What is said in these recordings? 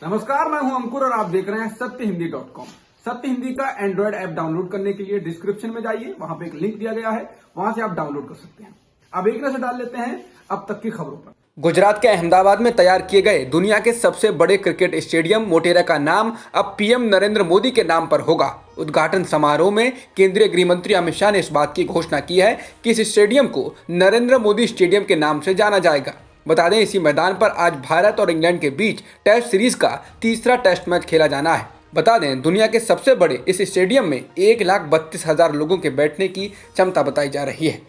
नमस्कार, मैं हूं अंकुर और आप देख रहे हैं सत्यहिंदी.com। सत्य हिंदी का एंड्रॉइड ऐप डाउनलोड करने के लिए डिस्क्रिप्शन में जाइए, वहां पे एक लिंक दिया गया है, वहां से आप डाउनलोड कर सकते हैं। अब एक नजर डाल लेते हैं अब तक की खबरों पर। गुजरात के अहमदाबाद में तैयार किए गए दुनिया के सबसे बड़े क्रिकेट स्टेडियम मोटेरा का नाम अब पीएम नरेंद्र मोदी के नाम पर होगा। उद्घाटन समारोह में केंद्रीय गृह मंत्री अमित शाह ने इस बात की घोषणा की है कि इस स्टेडियम को नरेंद्र मोदी स्टेडियम के नाम से जाना जाएगा। बता दें, इसी मैदान पर आज भारत और इंग्लैंड के बीच टेस्ट सीरीज का तीसरा टेस्ट मैच खेला जाना है। बता दें, दुनिया के सबसे बड़े इस स्टेडियम में 1,32,000 लोगों के बैठने की क्षमता बताई जा रही है।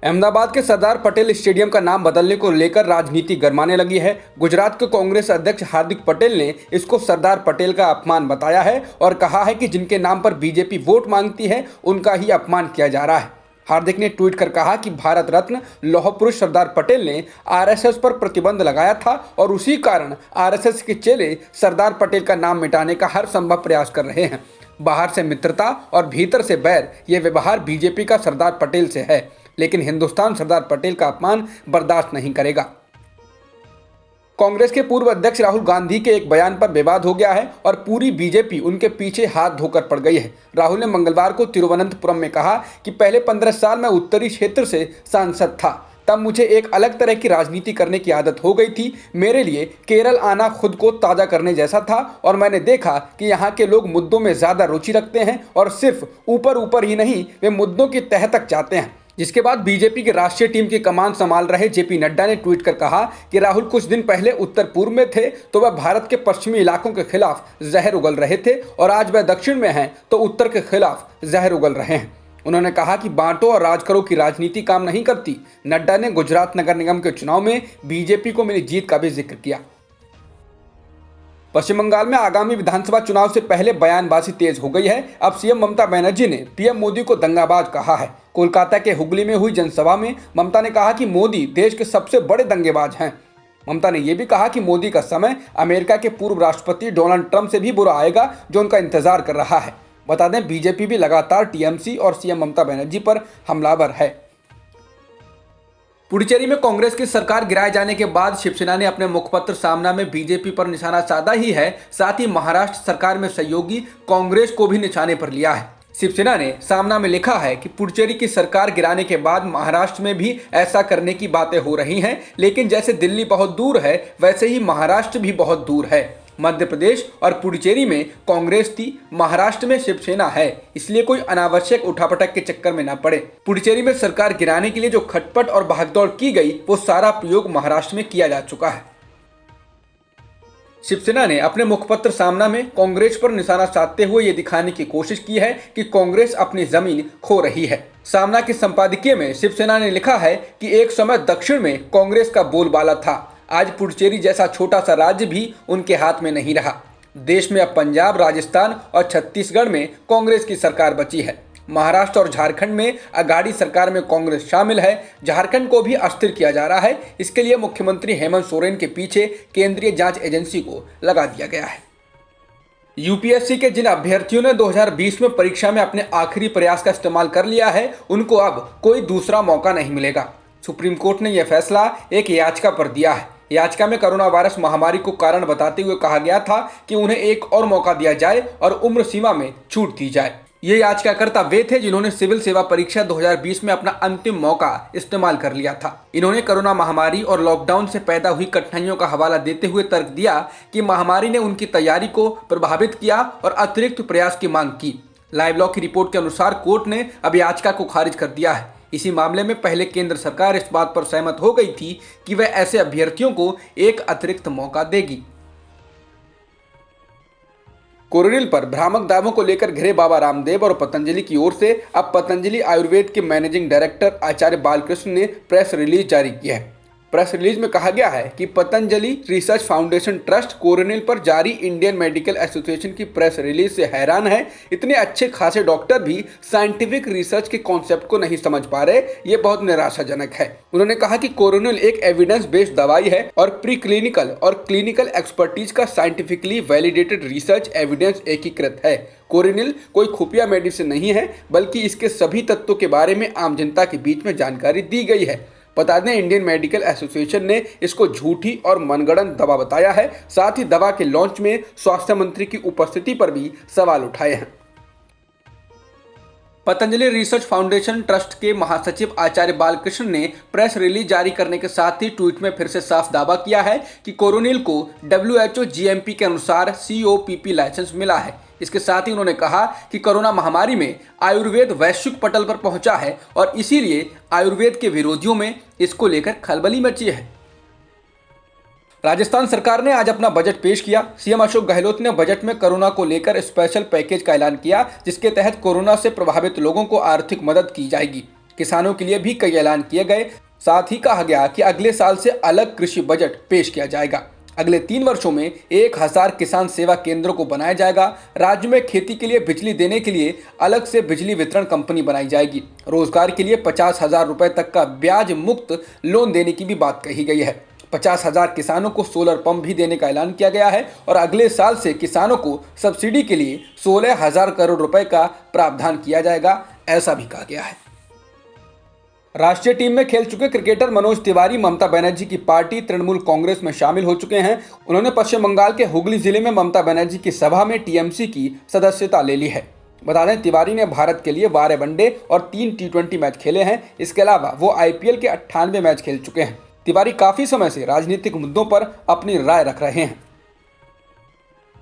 अहमदाबाद के सरदार पटेल स्टेडियम का नाम बदलने को लेकर राजनीति गरमाने लगी है। गुजरात के कांग्रेस अध्यक्ष हार्दिक पटेल ने इसको सरदार पटेल का अपमान बताया है और कहा है कि जिनके नाम पर बीजेपी वोट मांगती है उनका ही अपमान किया जा रहा है। हार्दिक ने ट्वीट कर कहा कि भारत रत्न लौह पुरुष सरदार पटेल ने आरएसएस पर प्रतिबंध लगाया था और उसी कारण आरएसएस के चेले सरदार पटेल का नाम मिटाने का हर संभव प्रयास कर रहे हैं। बाहर से मित्रता और भीतर से बैर, ये व्यवहार बीजेपी का सरदार पटेल से है, लेकिन हिंदुस्तान सरदार पटेल का अपमान बर्दाश्त नहीं करेगा। कांग्रेस के पूर्व अध्यक्ष राहुल गांधी के एक बयान पर विवाद हो गया है और पूरी बीजेपी उनके पीछे हाथ धोकर पड़ गई है। राहुल ने मंगलवार को तिरुवनंतपुरम में कहा कि पहले 15 साल मैं उत्तरी क्षेत्र से सांसद था, तब मुझे एक अलग तरह की राजनीति करने की आदत हो गई थी। मेरे लिए केरल आना खुद को ताज़ा करने जैसा था और मैंने देखा कि यहाँ के लोग मुद्दों में ज़्यादा रुचि रखते हैं और सिर्फ ऊपर ऊपर ही नहीं, वे मुद्दों की तह तक जाते हैं। जिसके बाद बीजेपी की राष्ट्रीय टीम की कमान संभाल रहे जेपी नड्डा ने ट्वीट कर कहा कि राहुल कुछ दिन पहले उत्तर पूर्व में थे तो वह भारत के पश्चिमी इलाकों के खिलाफ जहर उगल रहे थे और आज वह दक्षिण में हैं तो उत्तर के खिलाफ जहर उगल रहे हैं। उन्होंने कहा कि बांटो और राज करो की राजनीति काम नहीं करती। नड्डा ने गुजरात नगर निगम के चुनाव में बीजेपी को मिली जीत का भी जिक्र किया। पश्चिम बंगाल में आगामी विधानसभा चुनाव से पहले बयानबाजी तेज हो गई है। अब सीएम ममता बनर्जी ने पीएम मोदी को दंगाबाज कहा है। कोलकाता के हुगली में हुई जनसभा में ममता ने कहा कि मोदी देश के सबसे बड़े दंगेबाज हैं। ममता ने यह भी कहा कि मोदी का समय अमेरिका के पूर्व राष्ट्रपति डोनाल्ड ट्रंप से भी बुरा आएगा, जो उनका इंतजार कर रहा है। बता दें, बीजेपी भी लगातार टीएमसी और सीएम ममता बनर्जी पर हमलावर है। पुडुचेरी में कांग्रेस की सरकार गिराए जाने के बाद शिवसेना ने अपने मुखपत्र सामना में बीजेपी पर निशाना साधा ही है, साथ ही महाराष्ट्र सरकार में सहयोगी कांग्रेस को भी निशाने पर लिया है। शिवसेना ने सामना में लिखा है कि पुडुचेरी की सरकार गिराने के बाद महाराष्ट्र में भी ऐसा करने की बातें हो रही हैं, लेकिन जैसे दिल्ली बहुत दूर है वैसे ही महाराष्ट्र भी बहुत दूर है। मध्य प्रदेश और पुडुचेरी में कांग्रेस थी, महाराष्ट्र में शिवसेना है, इसलिए कोई अनावश्यक उठापटक के चक्कर में न पड़े। पुडुचेरी में सरकार गिराने के लिए जो खटपट और भागदौड़ की गई वो सारा प्रयोग महाराष्ट्र में किया जा चुका है। शिवसेना ने अपने मुखपत्र सामना में कांग्रेस पर निशाना साधते हुए ये दिखाने की कोशिश की है कि कांग्रेस अपनी जमीन खो रही है। सामना के संपादकीय में शिवसेना ने लिखा है कि एक समय दक्षिण में कांग्रेस का बोलबाला था, आज पुडुचेरी जैसा छोटा सा राज्य भी उनके हाथ में नहीं रहा। देश में अब पंजाब, राजस्थान और छत्तीसगढ़ में कांग्रेस की सरकार बची है। महाराष्ट्र और झारखंड में अगाड़ी सरकार में कांग्रेस शामिल है। झारखंड को भी अस्थिर किया जा रहा है। इसके लिए मुख्यमंत्री हेमंत सोरेन के पीछे केंद्रीय जांच एजेंसी को लगा दिया गया है। यूपीएससी के जिन अभ्यर्थियों ने 2020 में परीक्षा में अपने आखिरी प्रयास का इस्तेमाल कर लिया है, उनको अब कोई दूसरा मौका नहीं मिलेगा। सुप्रीम कोर्ट ने यह फैसला एक याचिका पर दिया है। याचिका में कोरोना वायरस महामारी को कारण बताते हुए कहा गया था कि उन्हें एक और मौका दिया जाए और उम्र सीमा में छूट दी जाए। ये याचिकाकर्ता वे थे जिन्होंने सिविल सेवा परीक्षा 2020 में अपना अंतिम मौका इस्तेमाल कर लिया था। इन्होंने कोरोना महामारी और लॉकडाउन से पैदा हुई कठिनाइयों का हवाला देते हुए तर्क दिया कि महामारी ने उनकी तैयारी को प्रभावित किया और अतिरिक्त प्रयास की मांग की। लाइव लॉ की रिपोर्ट के अनुसार कोर्ट ने अब याचिका को खारिज कर दिया है। इसी मामले में पहले केंद्र सरकार इस बात पर सहमत हो गई थी कि वह ऐसे अभ्यर्थियों को एक अतिरिक्त मौका देगी। कोरोनिल पर भ्रामक दावों को लेकर घिरे बाबा रामदेव और पतंजलि की ओर से अब पतंजलि आयुर्वेद के मैनेजिंग डायरेक्टर आचार्य बालकृष्ण ने प्रेस रिलीज जारी किया है। प्रेस रिलीज में कहा गया है कि Patanjali research foundation trust Coronil पर जारी इंडियन मेडिकल एसोसिएशन की प्रेस रिलीज से हैरान है। इतने अच्छे खासे डॉक्टर भी साइंटिफिक रिसर्च के कॉन्सेप्ट को नहीं समझ पा रहे, ये बहुत निराशाजनक है। उन्होंने कहा कि कोरोनिल एक एविडेंस बेस्ड दवाई है और प्री क्लिनिकल और क्लिनिकल एक्सपर्टीज का साइंटिफिकली वैलिडेटेड रिसर्च एविडेंस एकीकृत है। कोरोनिल कोई खुफिया मेडिसिन नहीं है, बल्कि इसके सभी तत्वों के बारे में आम जनता के बीच में जानकारी दी गई है। बता दें, इंडियन मेडिकल एसोसिएशन ने इसको झूठी और मनगढ़ंत दवा बताया है। साथ ही दवा के लॉन्च में स्वास्थ्य मंत्री की उपस्थिति पर भी सवाल उठाए हैं। पतंजलि रिसर्च फाउंडेशन ट्रस्ट के महासचिव आचार्य बालकृष्ण ने प्रेस रिलीज जारी करने के साथ ही ट्वीट में फिर से साफ दावा किया है कि कोरोनिल को WHO GMP के अनुसार COPP लाइसेंस मिला है। इसके साथ ही उन्होंने कहा कि कोरोना महामारी में आयुर्वेद वैश्विक पटल पर पहुंचा है और इसीलिए आयुर्वेद के विरोधियों में इसको लेकर खलबली मची है। राजस्थान सरकार ने आज अपना बजट पेश किया। सीएम अशोक गहलोत ने बजट में कोरोना को लेकर स्पेशल पैकेज का ऐलान किया, जिसके तहत कोरोना से प्रभावित लोगों को आर्थिक मदद की जाएगी। किसानों के लिए भी कई ऐलान किए गए। साथ ही कहा गया कि अगले साल से अलग कृषि बजट पेश किया जाएगा। अगले 3 वर्षों में 1000 किसान सेवा केंद्रों को बनाया जाएगा। राज्य में खेती के लिए बिजली देने के लिए अलग से बिजली वितरण कंपनी बनाई जाएगी। रोजगार के लिए 50,000 रुपए तक का ब्याज मुक्त लोन देने की भी बात कही गई है। 50,000 किसानों को सोलर पंप भी देने का ऐलान किया गया है और अगले साल से किसानों को सब्सिडी के लिए 16,000 करोड़ रुपए का प्रावधान किया जाएगा, ऐसा भी कहा गया है। राष्ट्रीय टीम में खेल चुके क्रिकेटर मनोज तिवारी ममता बनर्जी की पार्टी तृणमूल कांग्रेस में शामिल हो चुके हैं। उन्होंने पश्चिम बंगाल के हुगली जिले में ममता बनर्जी की सभा में टीएमसी की सदस्यता ले ली है। बता दें, तिवारी ने भारत के लिए 12 वनडे और 3 T20 मैच खेले हैं। इसके अलावा वो IPL के 98 मैच खेल चुके हैं। तिवारी काफी समय से राजनीतिक मुद्दों पर अपनी राय रख रहे हैं।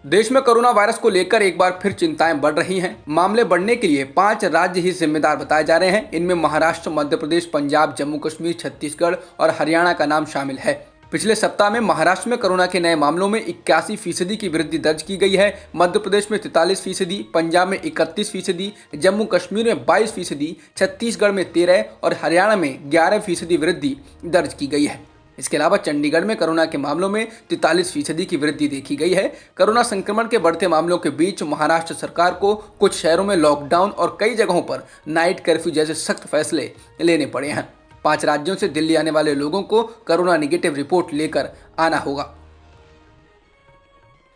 देश में कोरोना वायरस को लेकर एक बार फिर चिंताएं बढ़ रही हैं। मामले बढ़ने के लिए 5 राज्य ही जिम्मेदार बताए जा रहे हैं। इनमें महाराष्ट्र, मध्य प्रदेश, पंजाब, जम्मू कश्मीर, छत्तीसगढ़ और हरियाणा का नाम शामिल है। पिछले सप्ताह में महाराष्ट्र में कोरोना के नए मामलों में 81% की वृद्धि दर्ज की गई है। मध्य प्रदेश में 43%, पंजाब में 31%, जम्मू कश्मीर में 22%, छत्तीसगढ़ में 13% और हरियाणा में 11% वृद्धि दर्ज की गई है। इसके अलावा चंडीगढ़ में कोरोना के मामलों में 43% की वृद्धि देखी गई है। कोरोना संक्रमण के बढ़ते मामलों के बीच महाराष्ट्र सरकार को कुछ शहरों में लॉकडाउन और कई जगहों पर नाइट कर्फ्यू जैसे सख्त फैसले लेने पड़े हैं। 5 राज्यों से दिल्ली आने वाले लोगों को कोरोना निगेटिव रिपोर्ट लेकर आना होगा।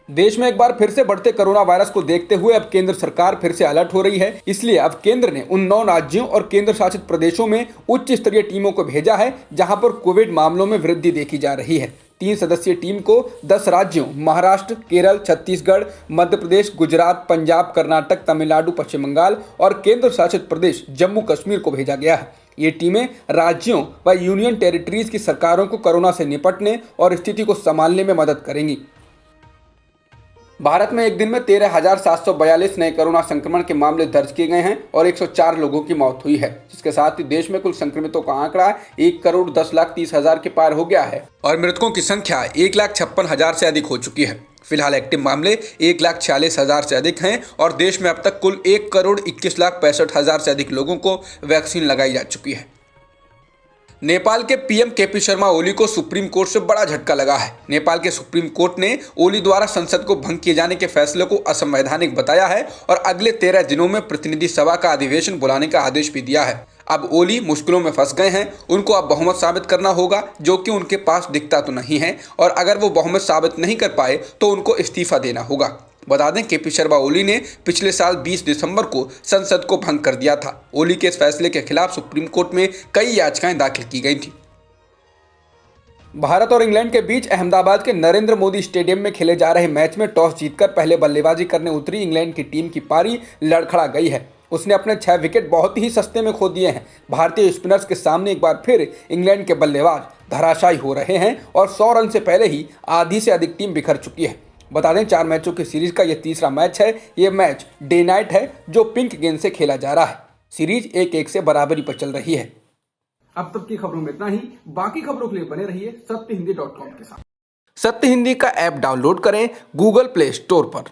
देश में एक बार फिर से बढ़ते कोरोना वायरस को देखते हुए अब केंद्र सरकार फिर से अलर्ट हो रही है। इसलिए अब केंद्र ने उन 9 राज्यों और केंद्र शासित प्रदेशों में उच्च स्तरीय टीमों को भेजा है, जहां पर कोविड मामलों में वृद्धि देखी जा रही है। 3 सदस्यीय टीम को 10 राज्यों महाराष्ट्र, केरल, छत्तीसगढ़, मध्य प्रदेश, गुजरात, पंजाब, कर्नाटक, तमिलनाडु, पश्चिम बंगाल और केंद्र शासित प्रदेश जम्मू कश्मीर को भेजा गया है। ये टीमें राज्यों व यूनियन टेरिटरीज की सरकारों को कोरोना से निपटने और स्थिति को संभालने में मदद करेंगी। भारत में एक दिन में 13,742 नए कोरोना संक्रमण के मामले दर्ज किए गए हैं और 104 लोगों की मौत हुई है, जिसके साथ ही देश में कुल संक्रमितों का आंकड़ा 1,10,30,000 के पार हो गया है और मृतकों की संख्या 1,56,000 से अधिक हो चुकी है। फिलहाल एक्टिव मामले 1,46,000 से अधिक हैं और देश में अब तक कुल 1,21,65,000 से अधिक लोगों को वैक्सीन लगाई जा चुकी है। नेपाल के पीएम केपी शर्मा ओली को सुप्रीम कोर्ट से बड़ा झटका लगा है। नेपाल के सुप्रीम कोर्ट ने ओली द्वारा संसद को भंग किए जाने के फैसले को असंवैधानिक बताया है और अगले 13 दिनों में प्रतिनिधि सभा का अधिवेशन बुलाने का आदेश भी दिया है। अब ओली मुश्किलों में फंस गए हैं। उनको अब बहुमत साबित करना होगा, जो कि उनके पास दिखता तो नहीं है, और अगर वो बहुमत साबित नहीं कर पाए तो उनको इस्तीफा देना होगा। बता दें, केपी शर्मा ओली ने पिछले साल 20 दिसंबर को संसद को भंग कर दिया था। ओली के इस फैसले के खिलाफ सुप्रीम कोर्ट में कई याचिकाएं दाखिल की गई थी। भारत और इंग्लैंड के बीच अहमदाबाद के नरेंद्र मोदी स्टेडियम में खेले जा रहे मैच में टॉस जीतकर पहले बल्लेबाजी करने उतरी इंग्लैंड की टीम की पारी लड़खड़ा गई है। उसने अपने 6 विकेट बहुत ही सस्ते में खो दिए हैं। भारतीय स्पिनर्स के सामने एक बार फिर इंग्लैंड के बल्लेबाज धराशायी हो रहे हैं और 100 रन से पहले ही आधी से अधिक टीम बिखर चुकी है। बता दें, 4 मैचों की सीरीज का यह तीसरा मैच है। यह मैच डे नाइट है, जो पिंक गेंद से खेला जा रहा है। सीरीज 1-1 से बराबरी पर चल रही है। अब तक की खबरों में इतना ही। बाकी खबरों के लिए बने रहिए सत्यहिंदी.com के साथ। सत्य हिंदी का ऐप डाउनलोड करें गूगल प्ले स्टोर पर।